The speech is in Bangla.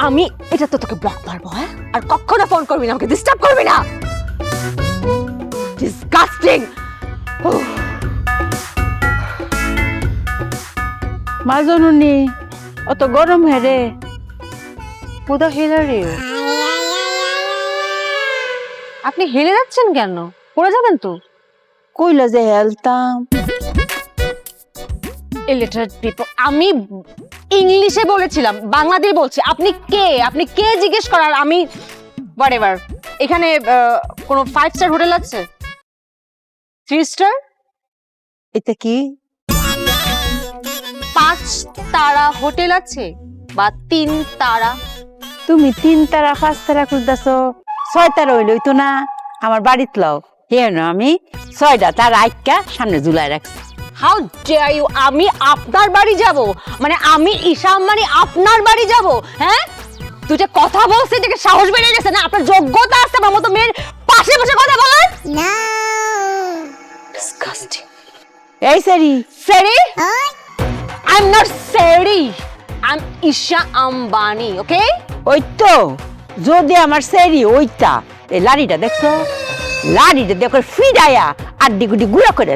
আমি এটা তো তোকে ব্লক মারবো, হ্যাঁ? আর কখনো ফোন করবি না, আমাকে ডিস্টার্ব করবি না। ডিসগাস্টিং। মা জননী অত গরম হেরে কোথা হেলে রে? আপনি হেলে যাচ্ছেন কেন? পড়ে যাবেন তো। কইলা যে হেলতাম। Illiterate people. আমি ইংলিশে বলেছিলাম, বাংলা দিয়ে বলছি। আপনি কে? আপনি কে জিজ্ঞেস করার? আমি হোয়াটএভার। এখানে কোনো 5 স্টার হোটেল আছে? 3 স্টার? এটা কি? 5 তারা হোটেল আছে বা 3 তারা? তুমি 3 তারা 5 তারা খুঁজতেছো, 6 তারা হইল তো না। আমার বাড়িত লও হেন আমি 6টা তার আইকা সামনে ঝুলাই রাখছি। How dare you! আমি আপনার বাড়ি যাব? মানে আমি ঈশা আম্বানি আপনার বাড়ি যাব? হ্যাঁ, তুই যে কথা বলছিস এটাকে সাহস বেড়ে গেছে না? আপনার যোগ্যতা আছে আমার মতো মেয়ের পাশে বসে কথা বলার? না। ডিসগাস্টিং। এই সেরি সেরি? আই এম নট সেরি, আই এম ঈশা আম্বানি, ওকে? ওই তো যদি আমার সেরি ওইটা, এই লাড়িটা দেখছো? লাড়িটা দেখো ফিডায়া আড্ডি গুডি গুঁড়া করে